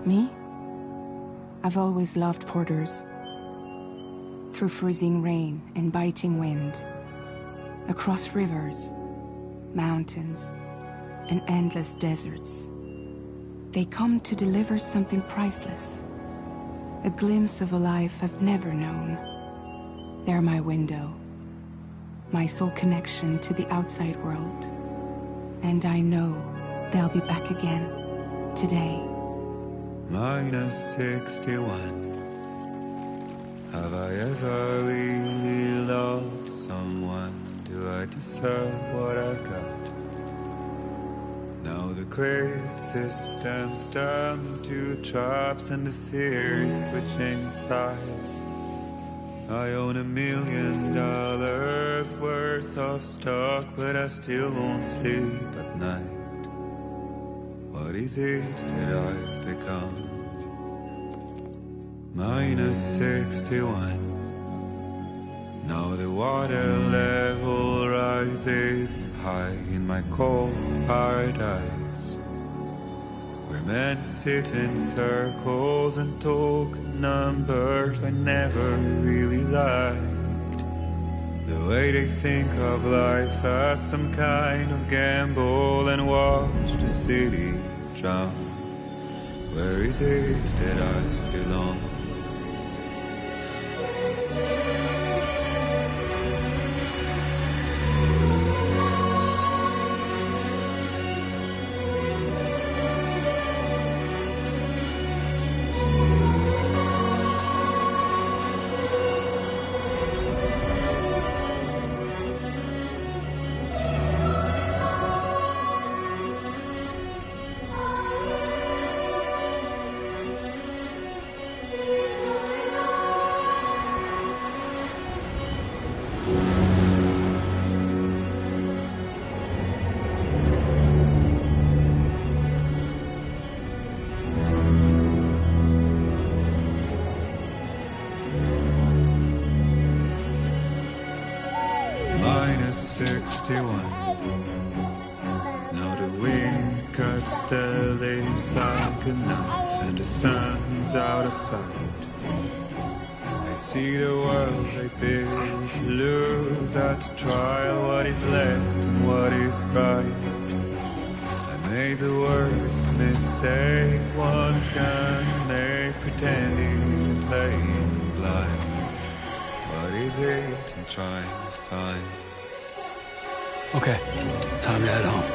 Me? I've always loved porters. Through freezing rain and biting wind, across rivers, mountains, and endless deserts, they come to deliver something priceless, a glimpse of a life I've never known. They're my window, my sole connection to the outside world, and I know they'll be back again today. -61. Have I ever really loved someone? Do I deserve what I've got? Now the great system's turned into traps and the fear is switching sides. I own $1 million worth of stock, but I still won't sleep at night. What is it that I've become? -61. Now the water level rises high in my cold paradise, where men sit in circles and talk numbers I never really liked. The way they think of life as some kind of gamble and watch the city drown. Where is it that I belong? -61. Now the wind cuts the leaves like a knife and the sun's out of sight. I see the world I built lose at trial what is left and what is right. I made the worst mistake one can make, pretending and playing blind. What is it I'm trying to find? Okay, time to head home.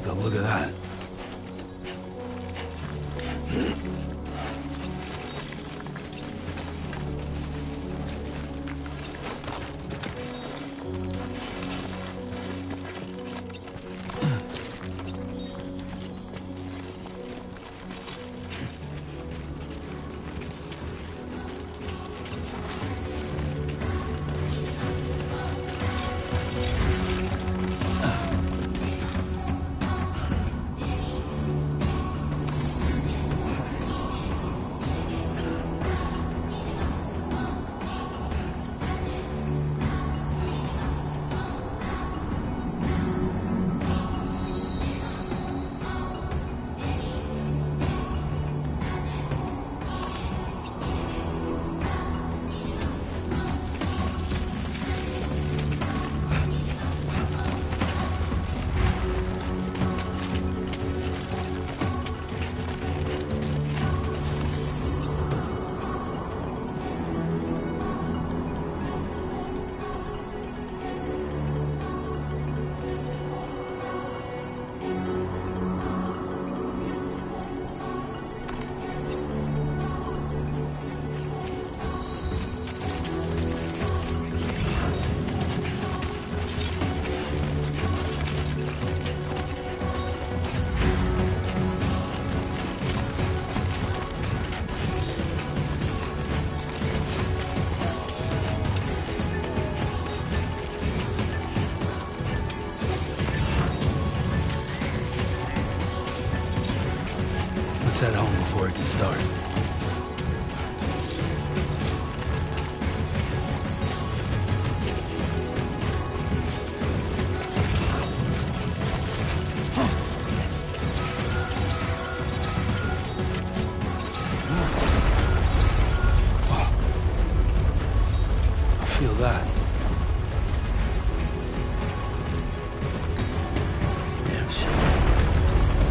like the look of that. Head home before it gets dark. I feel that. Damn shit.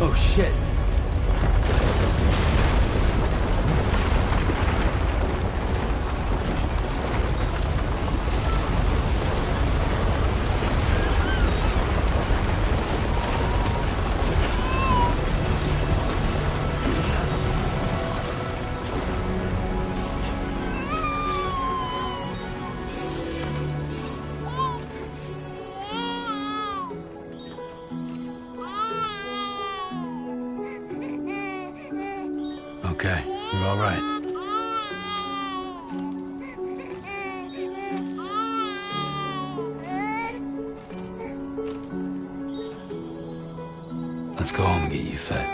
Oh shit. Okay, you're all right. Let's go home and get you fed.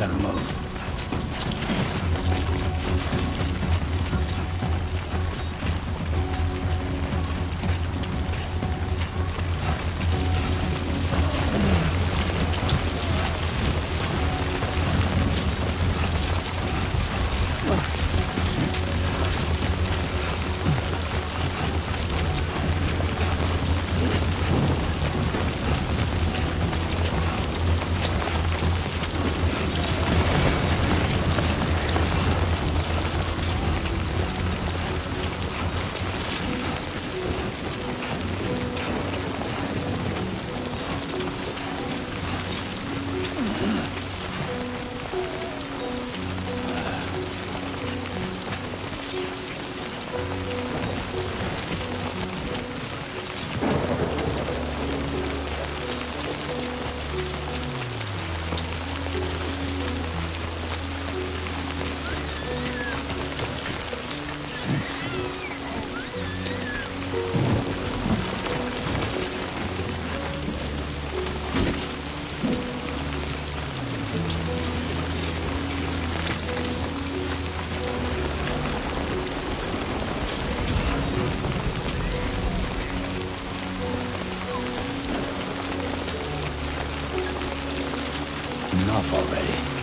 kind of move. Enough already.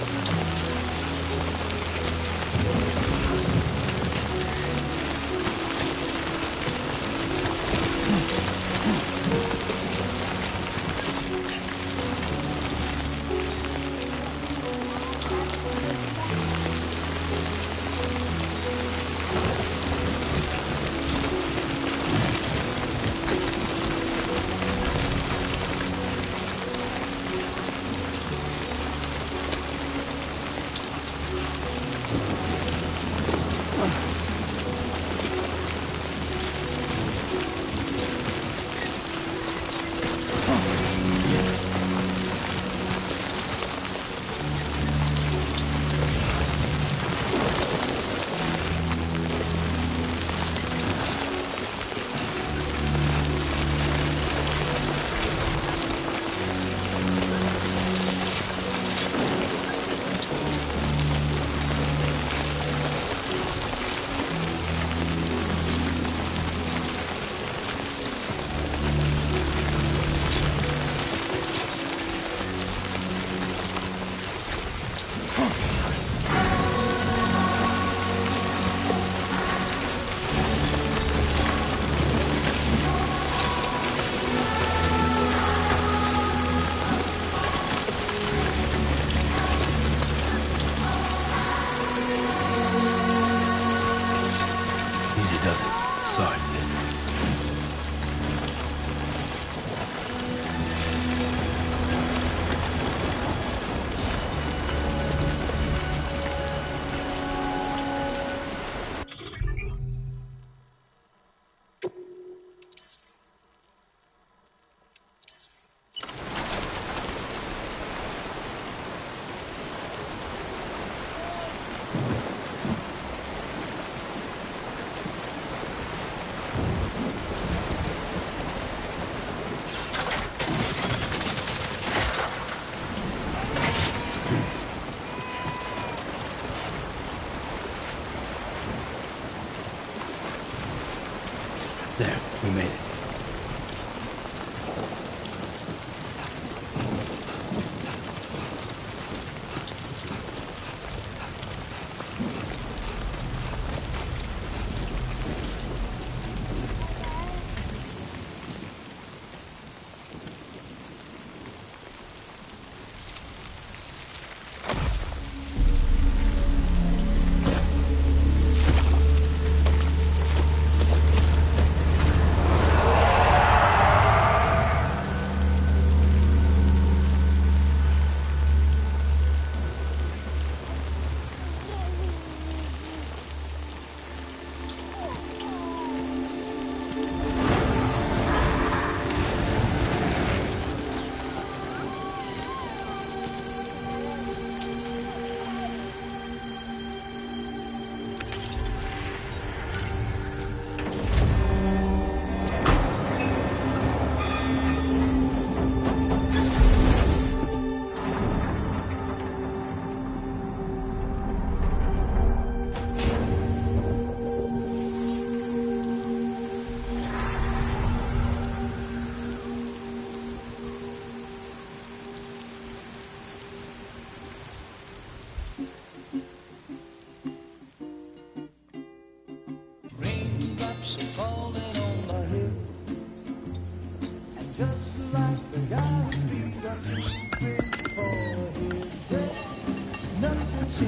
Hey.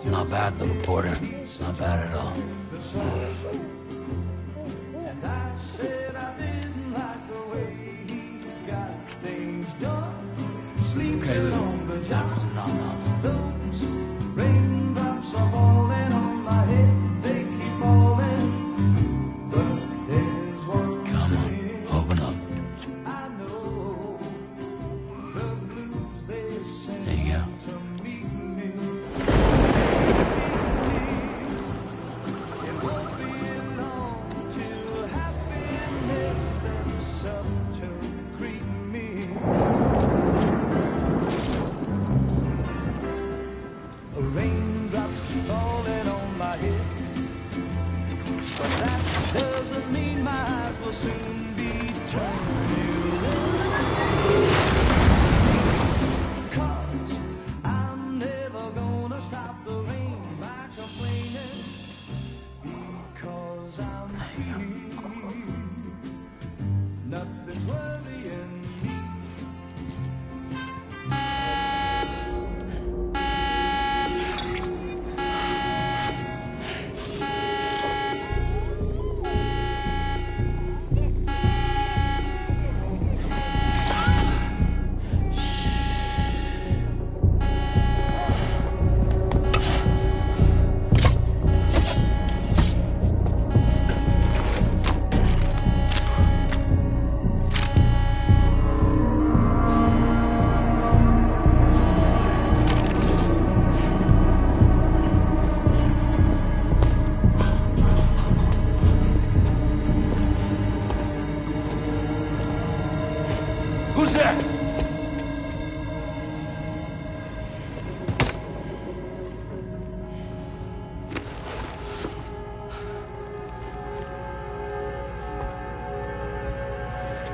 Not bad, little porter. Not bad at all. Okay, Lou. Time for some nom-noms. Raindrops are falling on my head, they keep falling. But there's one Come on, open up. I know, the blues they sing There you go. to meet me. It won't be long till happiness steps up to greet me. Raindrops falling on my head, but that doesn't mean my eyes will soon be turning red. 'Cause I'm never gonna stop the rain by complaining, because I'm free. Nothing's worrying me. Who's there?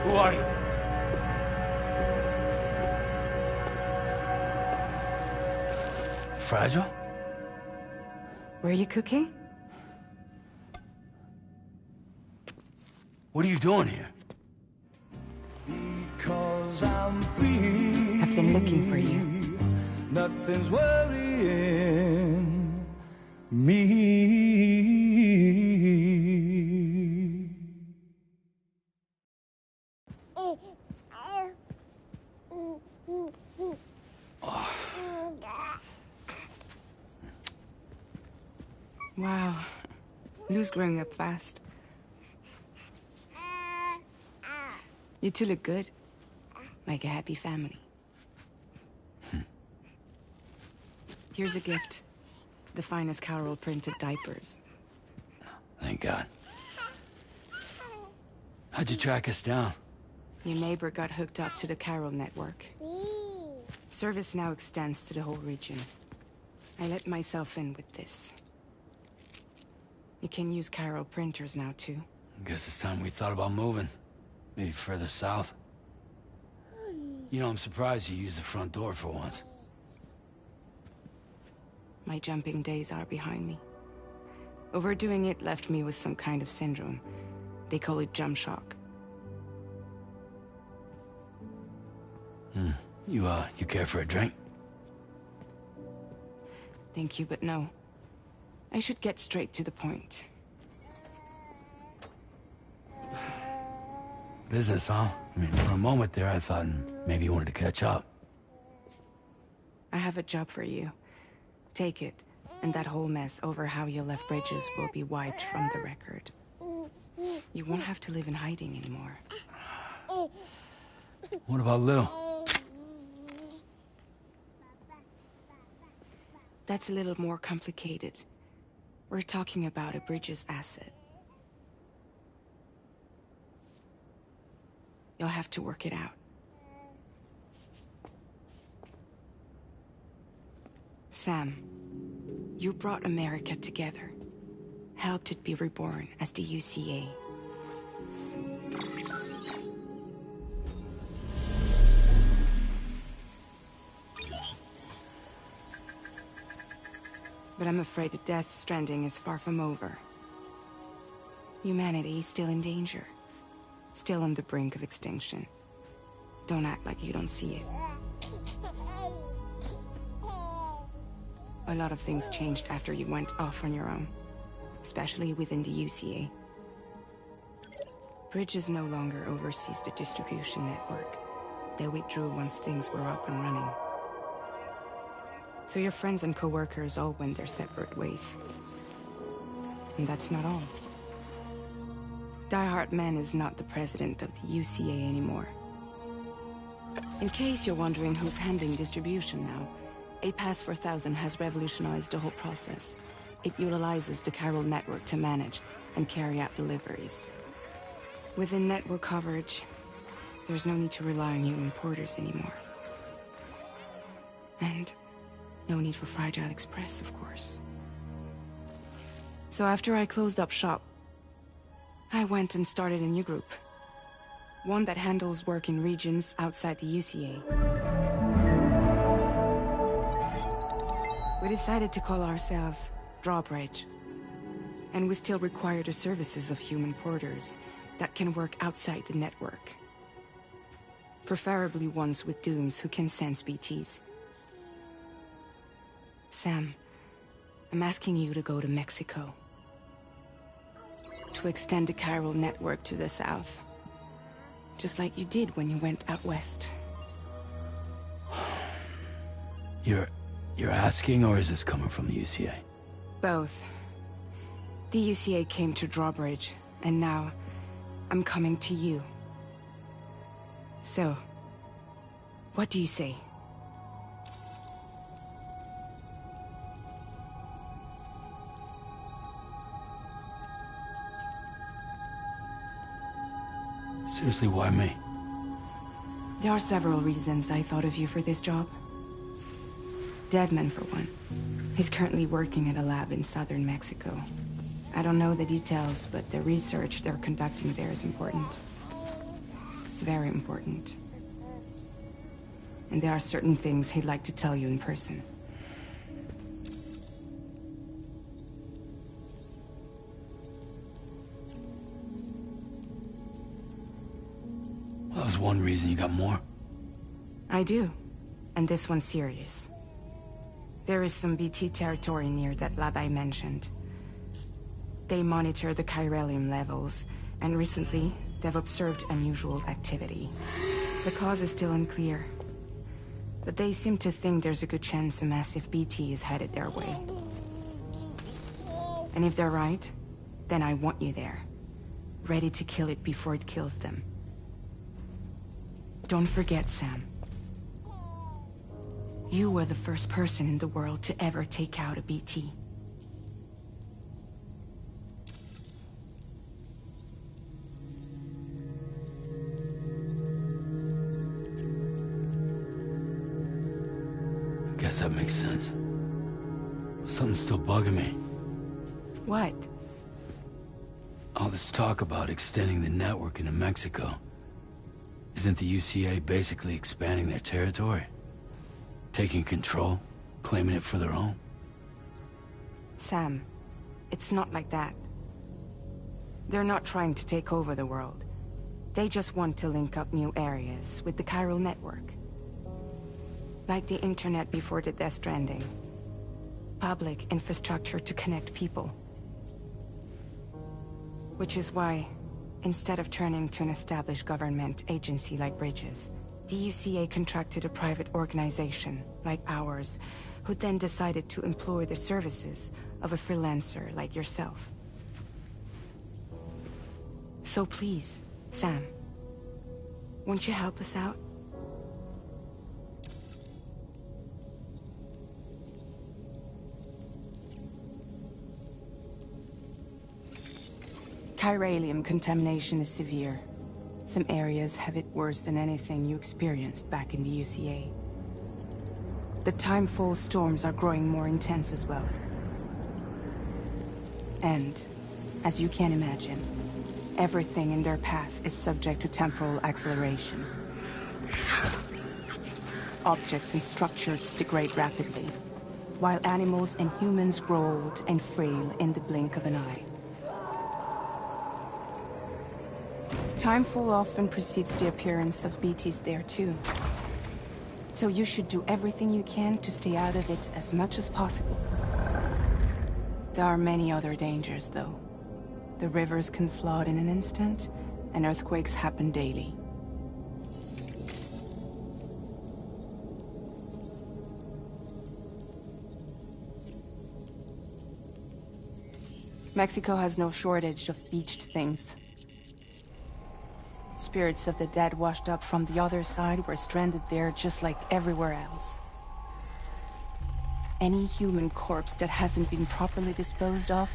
Who are you? Fragile? Were you cooking? What are you doing here? Because I'm free. I've been looking for you. Nothing's worrying me. Wow. Lou's growing up fast. You two look good. Like a happy family. Here's a gift. The finest Carol printed diapers. Thank God. How'd you track us down? Your neighbor got hooked up to the Carol network. Service now extends to the whole region. I let myself in with this. You can use Carol printers now, too. Guess it's time we thought about moving. Maybe further south. You know, I'm surprised you used the front door for once. My jumping days are behind me. Overdoing it left me with some kind of syndrome. They call it jump shock. You care for a drink? Thank you, but no. I should get straight to the point. Business, huh? I mean, for a moment there, I thought maybe you wanted to catch up. I have a job for you. Take it, and that whole mess over how you left Bridges will be wiped from the record. You won't have to live in hiding anymore. What about Lou? That's a little more complicated. We're talking about a Bridges asset. You'll have to work it out. Sam, you brought America together. Helped it be reborn as the UCA. But I'm afraid the Death Stranding is far from over. Humanity is still in danger. still on the brink of extinction. Don't act like you don't see it. A lot of things changed after you went off on your own, especially within the UCA. Bridges no longer oversees the distribution network. They withdrew once things were up and running. So your friends and co-workers all went their separate ways. And that's not all. Die Hard Man is not the president of the UCA anymore. In case you're wondering who's handling distribution now, A Pass 4000 has revolutionized the whole process. It utilizes the chiral network to manage and carry out deliveries. Within network coverage, there's no need to rely on human porters anymore. And no need for Fragile Express, of course. So after I closed up shop, I went and started a new group. One that handles work in regions outside the UCA. We decided to call ourselves Drawbridge. And we still require the services of human porters that can work outside the network. Preferably ones with dooms who can sense BTs. Sam, I'm asking you to go to Mexico. To extend the chiral network to the south. Just like you did when you went out west. You're asking, or is this coming from the UCA? Both. The UCA came to Drawbridge, and now I'm coming to you. So, what do you say? Seriously, why me? There are several reasons I thought of you for this job. Deadman, for one. He's currently working at a lab in southern Mexico. I don't know the details, but the research they're conducting there is important. Very important. And there are certain things he'd like to tell you in person. Well, that was one reason. You got more? I do. And this one's serious. There is some BT territory near that lab I mentioned. They monitor the chiralium levels, and recently, they've observed unusual activity. The cause is still unclear, but they seem to think there's a good chance a massive BT is headed their way. And if they're right, then I want you there, ready to kill it before it kills them. Don't forget, Sam. You were the first person in the world to ever take out a BT. Guess that makes sense. But something's still bugging me. What? All this talk about extending the network into Mexico. Isn't the UCA basically expanding their territory? Taking control, claiming it for their own? Sam, it's not like that. They're not trying to take over the world. They just want to link up new areas with the chiral network. Like the internet before the Death Stranding. Public infrastructure to connect people. Which is why, instead of turning to an established government agency like Bridges, the UCA contracted a private organization, like ours, who then decided to employ the services of a freelancer like yourself. So please, Sam, won't you help us out? Chiralium contamination is severe. Some areas have it worse than anything you experienced back in the UCA. The timefall storms are growing more intense as well. And, as you can imagine, everything in their path is subject to temporal acceleration. Objects and structures degrade rapidly, while animals and humans grow old and frail in the blink of an eye. Timefall often precedes the appearance of BTs there too. So you should do everything you can to stay out of it as much as possible. There are many other dangers, though. The rivers can flood in an instant, and earthquakes happen daily. Mexico has no shortage of beached things. Spirits of the dead washed up from the other side were stranded there just like everywhere else. Any human corpse that hasn't been properly disposed of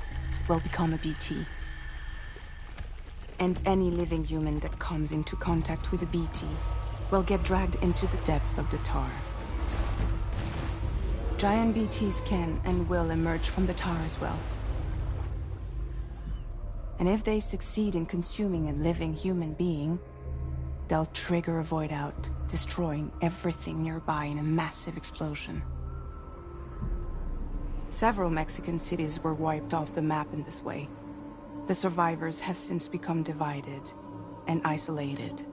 will become a BT. And any living human that comes into contact with a BT will get dragged into the depths of the tar. Giant BTs can and will emerge from the tar as well. And if they succeed in consuming a living human being, they'll trigger a void out, destroying everything nearby in a massive explosion. Several Mexican cities were wiped off the map in this way. The survivors have since become divided and isolated.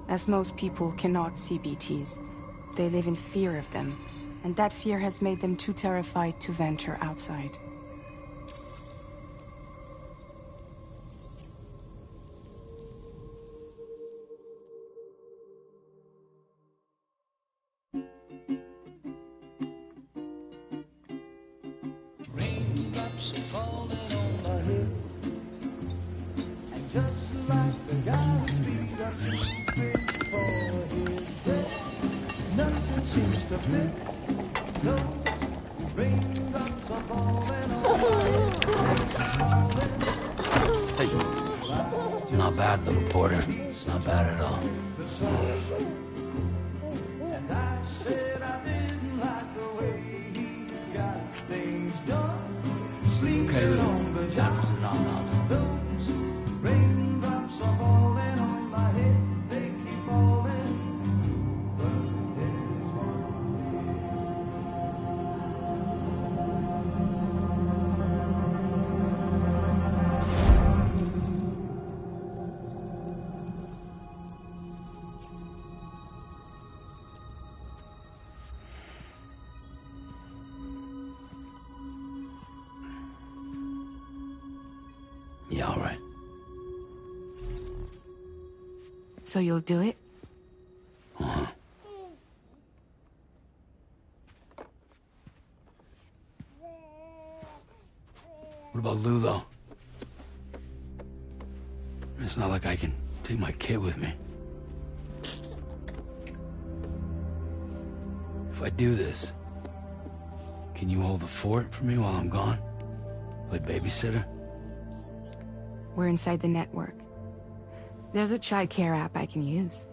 As most people cannot see BTs, they live in fear of them, and that fear has made them too terrified to venture outside. Raindrops are falling on my head, and just like the guy's feet are too big for his bed, nothing seems to fit. No, raindrops are falling on my head. Hey, not bad, little porter. Not bad at all. And I said I didn't like the way he got things done. Okay, Lou. Time for some nom-noms. Those raindrops are falling on my head. They keep falling. But there's Yeah, all right. So you'll do it? Uh-huh. What about Lou, though? It's not like I can take my kid with me. If I do this, can you hold the fort for me while I'm gone? Play babysitter? We're inside the network. There's a child care app I can use.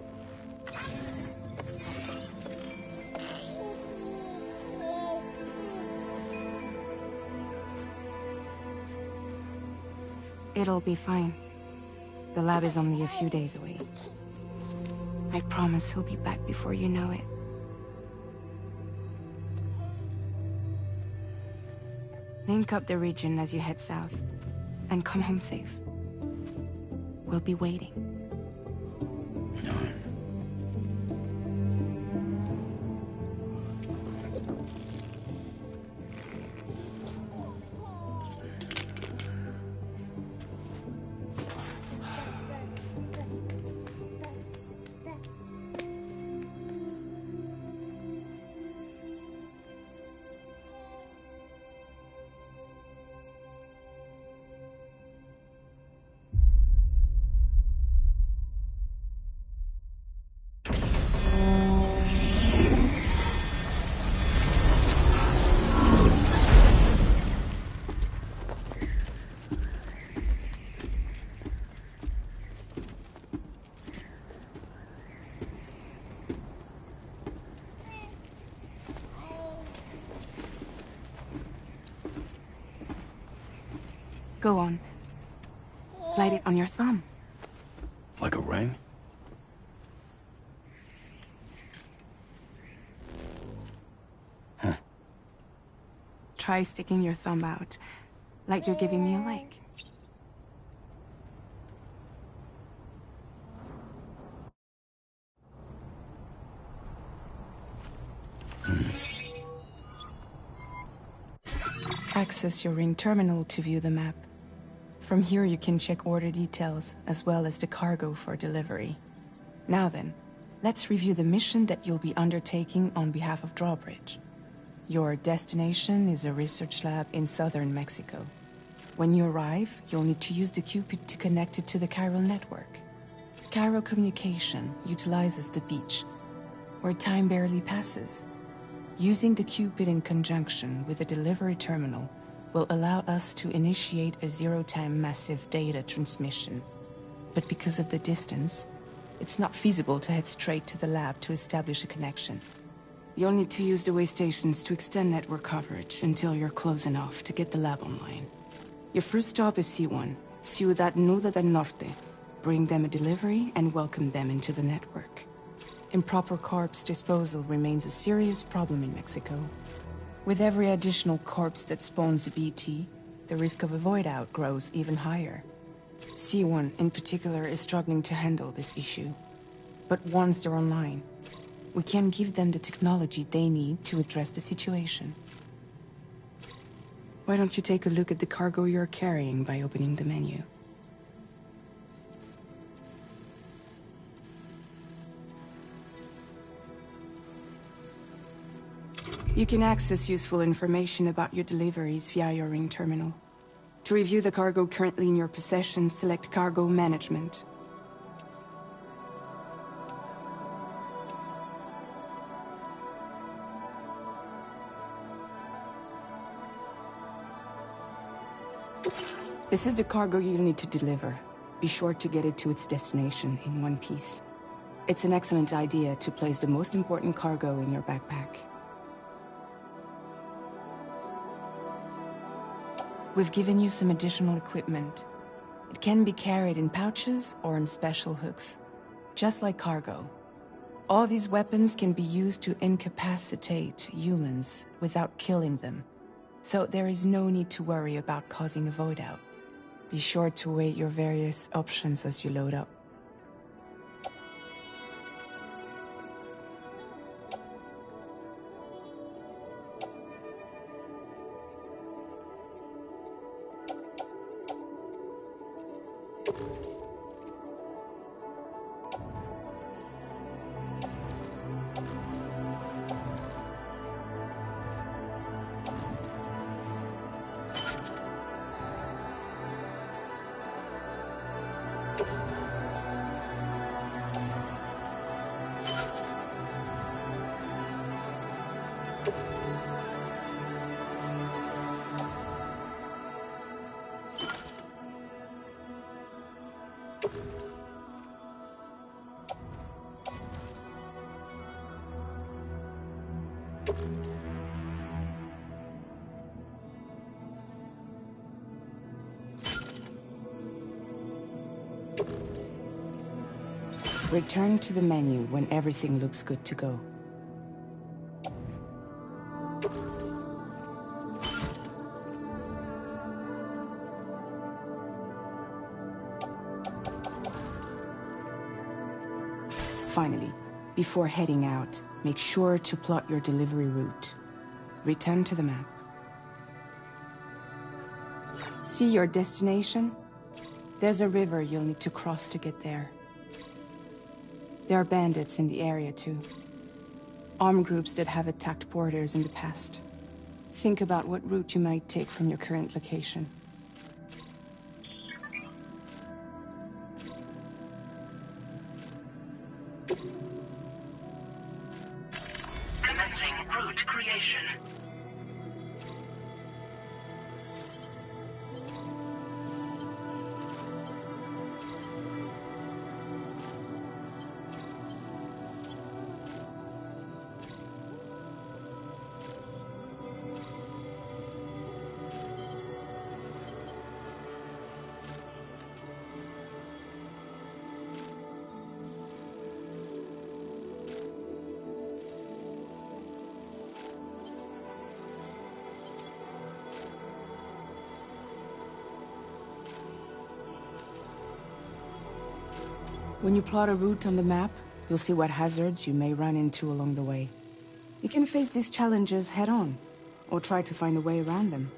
It'll be fine. The lab is only a few days away. I promise he'll be back before you know it. Link up the region as you head south, and come home safe. We'll be waiting. All right. Go on. Slide it on your thumb. Like a ring? Huh. Try sticking your thumb out, like you're giving me a like. access your ring terminal to view the map. From here you can check order details, as well as the cargo for delivery. Now then, let's review the mission that you'll be undertaking on behalf of Drawbridge. Your destination is a research lab in southern Mexico. When you arrive, you'll need to use the Cupid to connect it to the chiral network. Chiral communication utilizes the beach, where time barely passes. Using the Cupid in conjunction with the delivery terminal will allow us to initiate a zero-time massive data transmission. But because of the distance, it's not feasible to head straight to the lab to establish a connection. You'll need to use the way stations to extend network coverage until you're close enough to get the lab online. Your first stop is C1, Ciudad Nuda del Norte. Bring them a delivery and welcome them into the network. Improper corpse disposal remains a serious problem in Mexico. With every additional corpse that spawns a BT, the risk of a void out grows even higher. C1 in particular is struggling to handle this issue. But once they're online, we can give them the technology they need to address the situation. Why don't you take a look at the cargo you're carrying by opening the menu? You can access useful information about your deliveries via your ring terminal. To review the cargo currently in your possession, select Cargo Management. This is the cargo you'll need to deliver. Be sure to get it to its destination in one piece. It's an excellent idea to place the most important cargo in your backpack. We've given you some additional equipment. It can be carried in pouches or in special hooks, just like cargo. All these weapons can be used to incapacitate humans without killing them, so there is no need to worry about causing a void out. Be sure to weigh your various options as you load up. Return to the menu when everything looks good to go. Finally, before heading out, make sure to plot your delivery route. Return to the map. See your destination? There's a river you'll need to cross to get there. There are bandits in the area too. Armed groups that have attacked borders in the past. Think about what route you might take from your current location. Commencing route creation. When you plot a route on the map, you'll see what hazards you may run into along the way. You can face these challenges head-on, or try to find a way around them.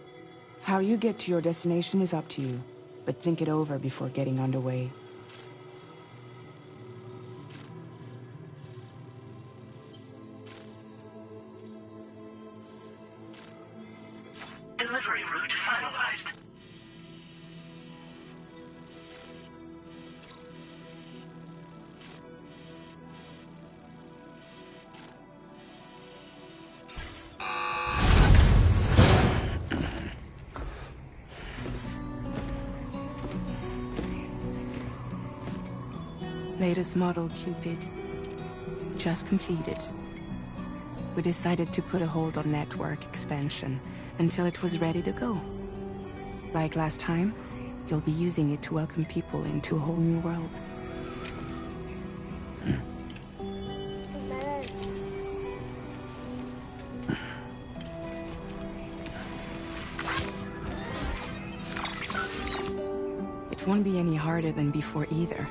How you get to your destination is up to you, but think it over before getting underway. Delivery route finalized. Latest model Cupid. Just completed. We decided to put a hold on network expansion until it was ready to go. Like last time, you'll be using it to welcome people into a whole new world. It won't be any harder than before either.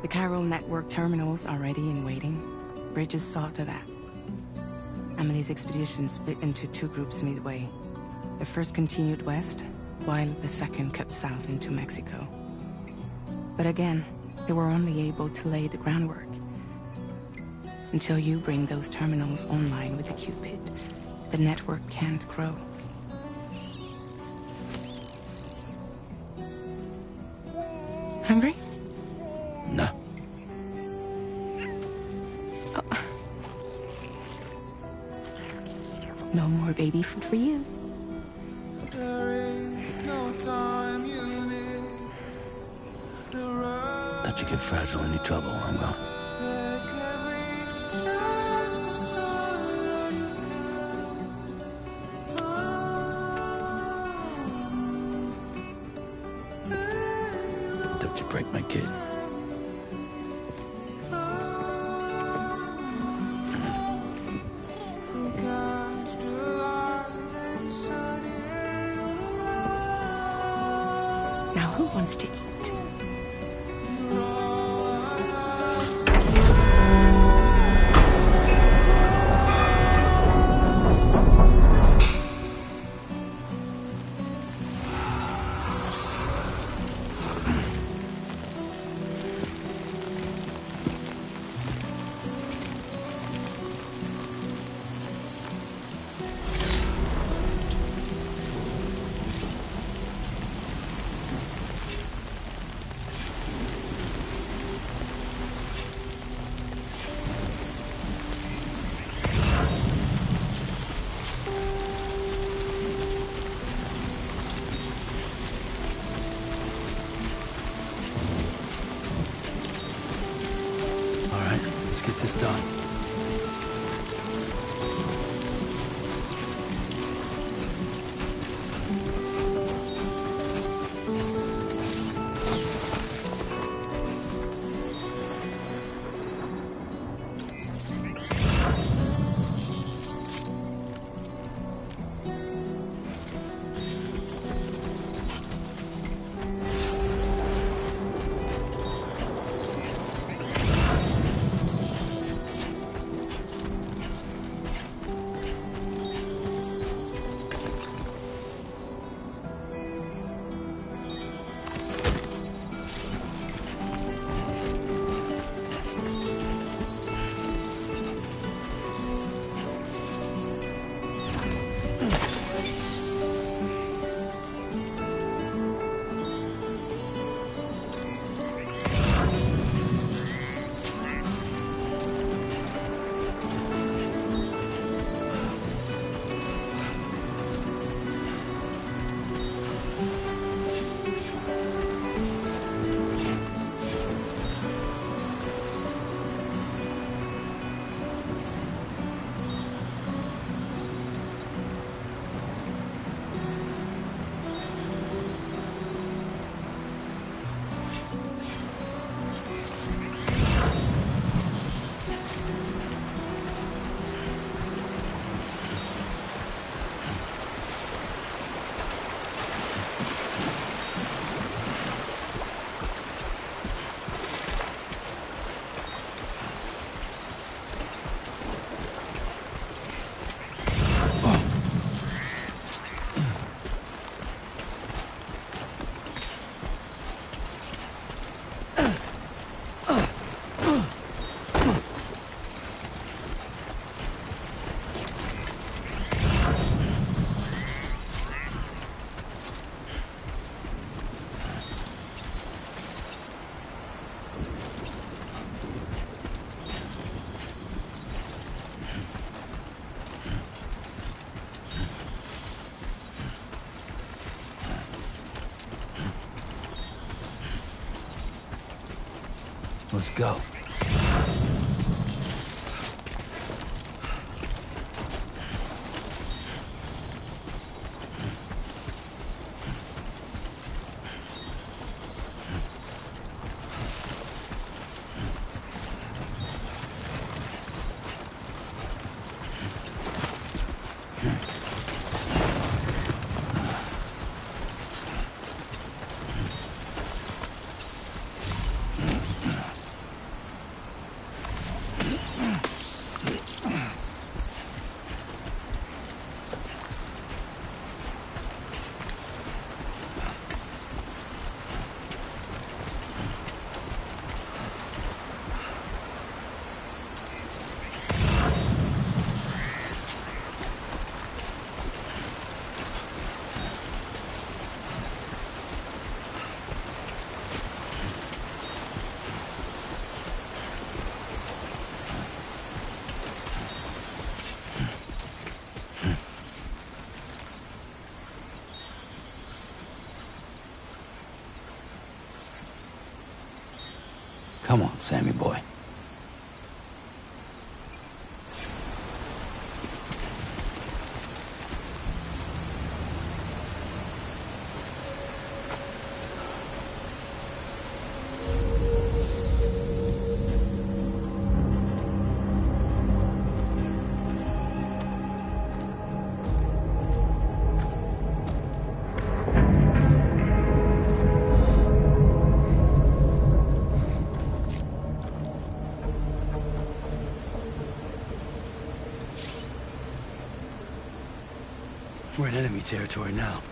The Chiral network terminals are ready and waiting. Bridges saw to that. Amelie's expedition split into two groups midway. The first continued west, while the second cut south into Mexico. But again, they were only able to lay the groundwork. Until you bring those terminals online with the Cupid, the network can't grow. Hungry? No. Oh. No more baby food for you. Don't you get fragile any trouble while I'm gone. Don't you break my kid. Now who wants to eat? Get this done. Let's go. Come on, Sammy boy. We're in enemy territory now.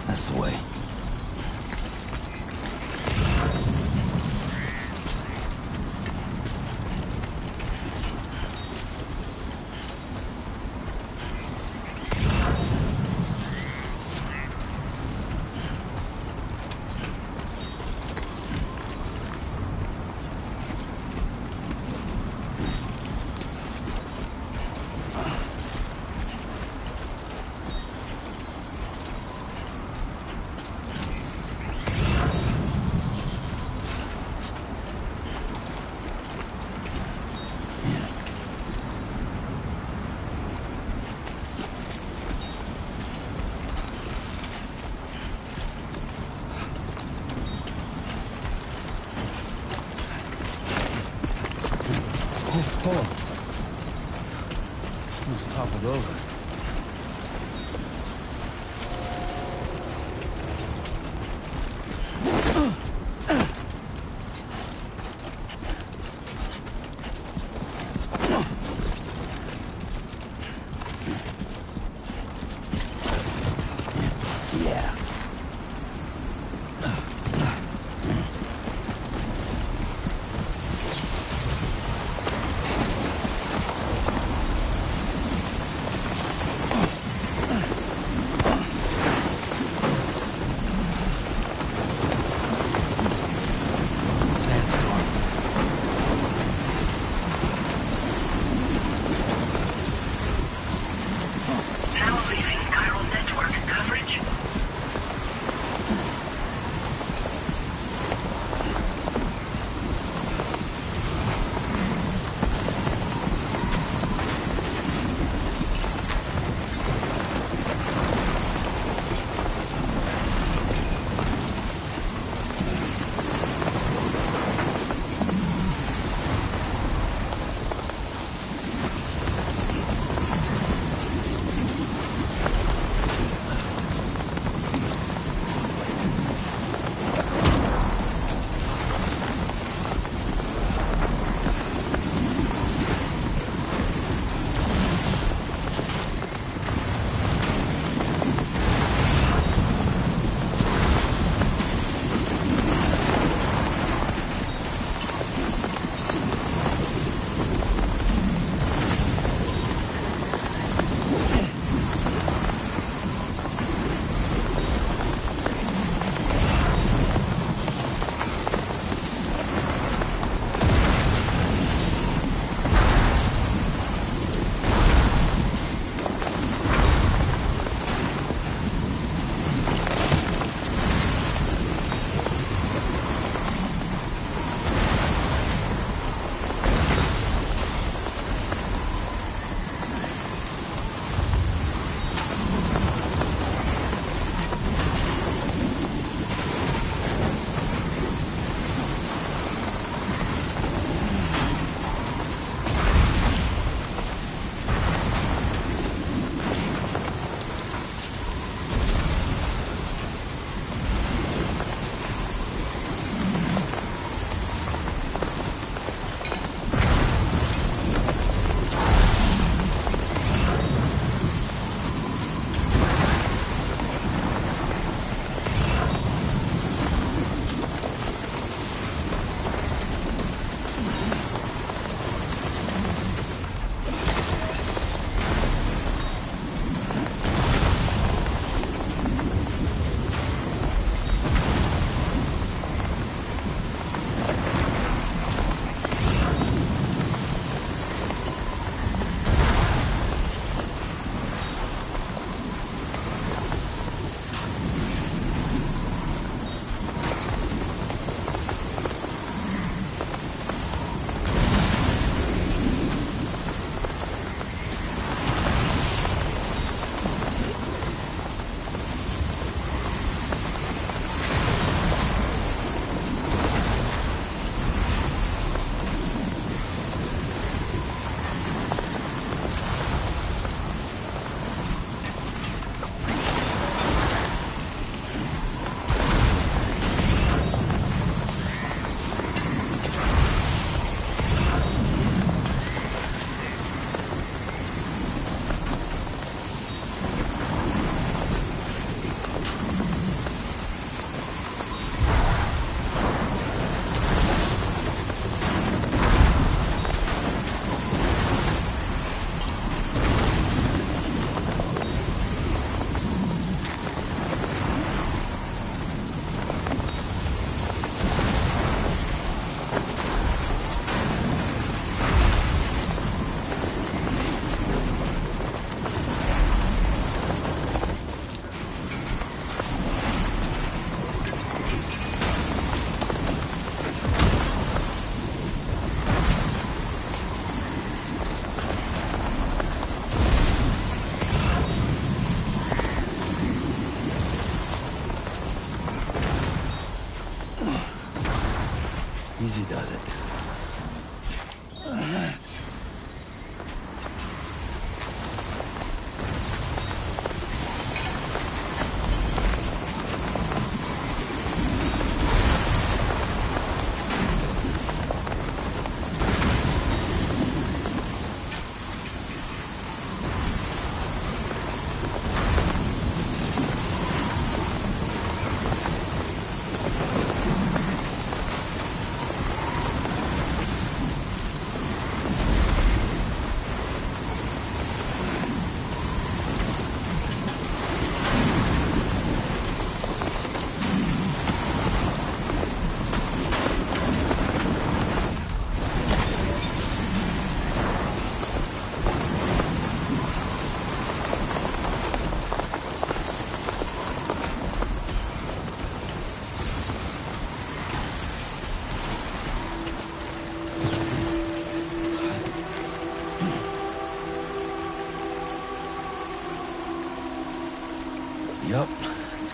That's the way. Oh. Almost toppled over. Yeah. Sandstorm. Now leaving chiral network coverage. Easy does it.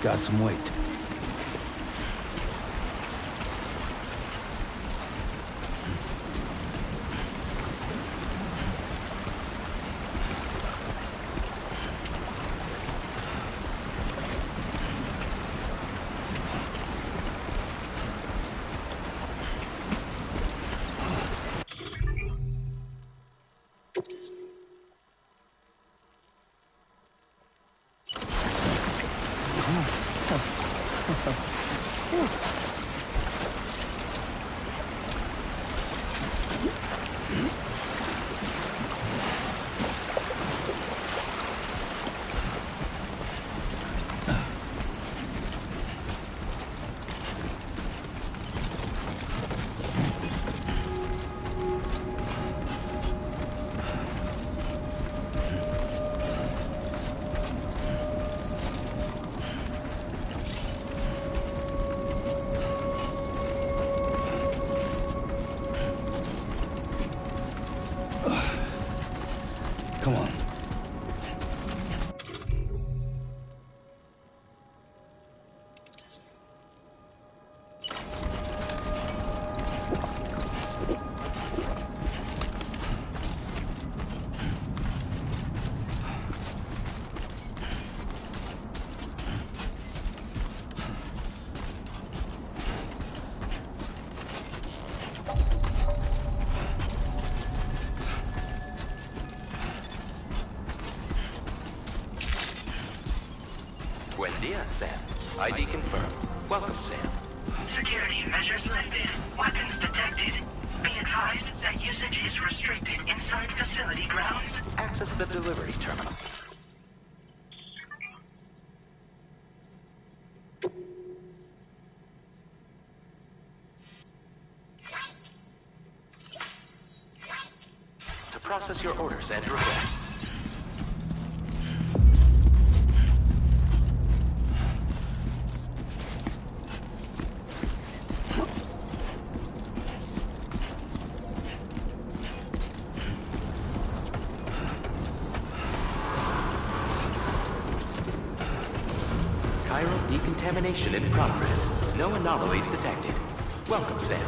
got some weight. Come on. Buen dia, Sam. ID confirmed. Welcome, Sam. Security measures lifted. Weapons detected. Be advised that usage is restricted inside facility grounds. Access the delivery terminal. To process your orders and requests. Chiral decontamination in progress. No anomalies detected. Welcome, Sam.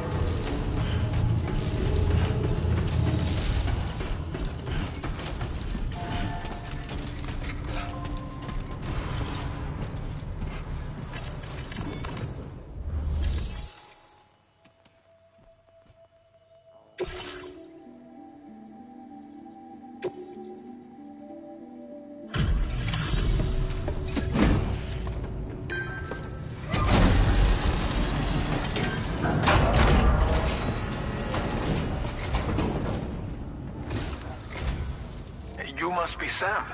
You must be Sam.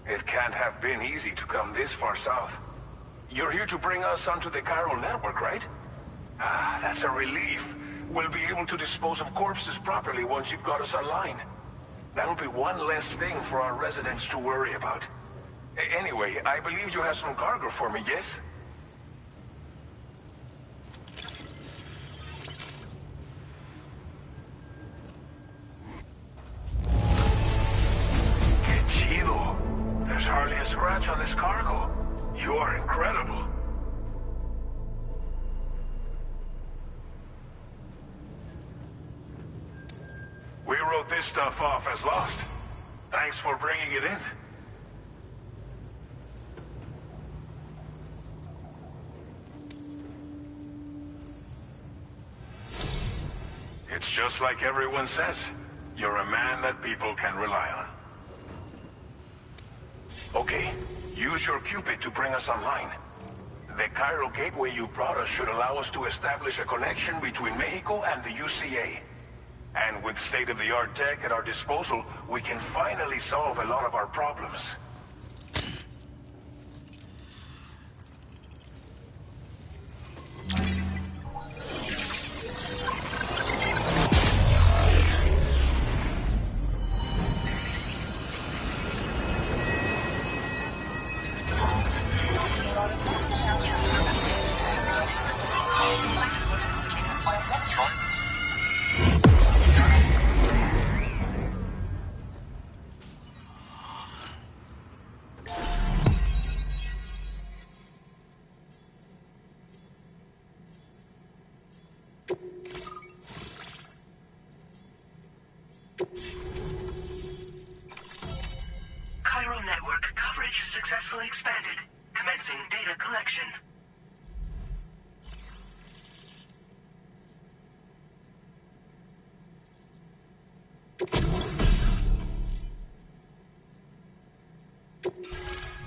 It can't have been easy to come this far south. You're here to bring us onto the chiral network, right? Ah, that's a relief. We'll be able to dispose of corpses properly once you've got us online. That'll be one less thing for our residents to worry about. Anyway, I believe you have some cargo for me, yes? There's hardly a scratch on this cargo. You are incredible. We wrote this stuff off as lost. Thanks for bringing it in. It's just like everyone says. You're a man that people can rely on. Okay, use your Cupid to bring us online. The chiral gateway you brought us should allow us to establish a connection between Mexico and the UCA. And with state-of-the-art tech at our disposal, we can finally solve a lot of our problems. successfully expanded. Commencing data collection.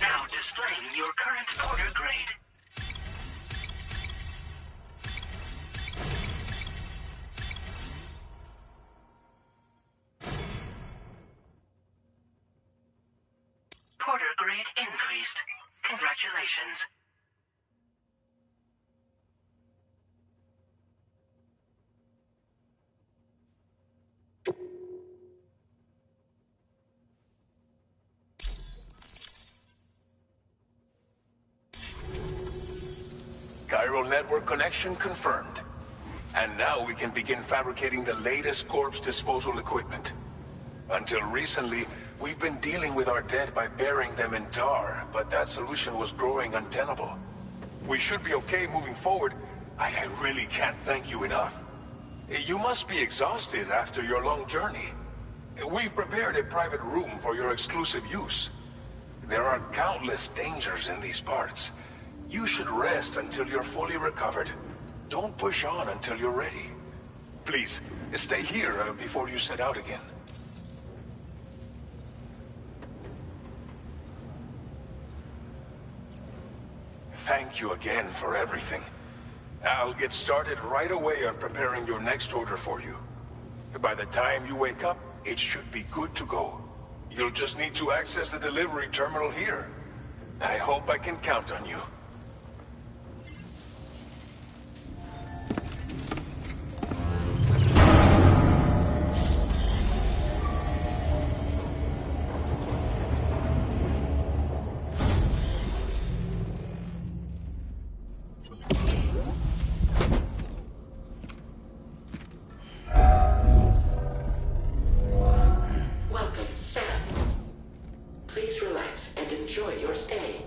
Now displaying your current porter grade. Porter grade increased. Congratulations. Chiral network connection confirmed. And now we can begin fabricating the latest corpse disposal equipment. Until recently, we've been dealing with our dead by burying them in tar, but that solution was growing untenable. We should be okay moving forward. I really can't thank you enough. You must be exhausted after your long journey. We've prepared a private room for your exclusive use. There are countless dangers in these parts. You should rest until you're fully recovered. Don't push on until you're ready. Please, stay here before you set out again. Thank you again for everything. I'll get started right away on preparing your next order for you. By the time you wake up, it should be good to go. You'll just need to access the delivery terminal here. I hope I can count on you. Welcome, Sam. Please relax and enjoy your stay.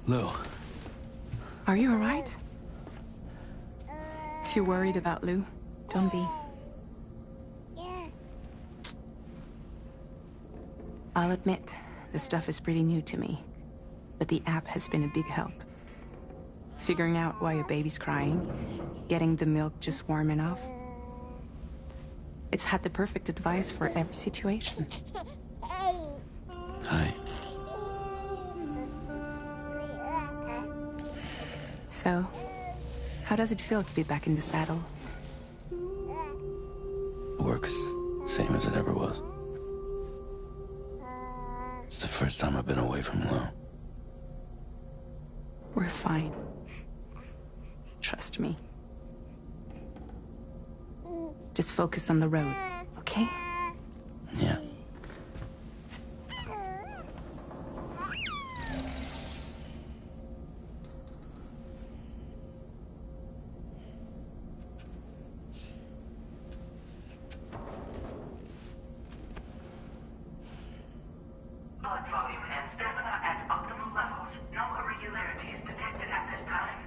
Lou. Are you alright? If you're worried about Lou, don't be. I'll admit, the stuff is pretty new to me, but the app has been a big help. Figuring out why a baby's crying, getting the milk just warm enough. It's had the perfect advice for every situation. Hi. So, how does it feel to be back in the saddle? Works same as it ever was. It's the first time I've been away from Lou. We're fine. Trust me. Just focus on the road, okay? Yeah. Blood volume and stamina at optimal levels. No irregularities detected at this time.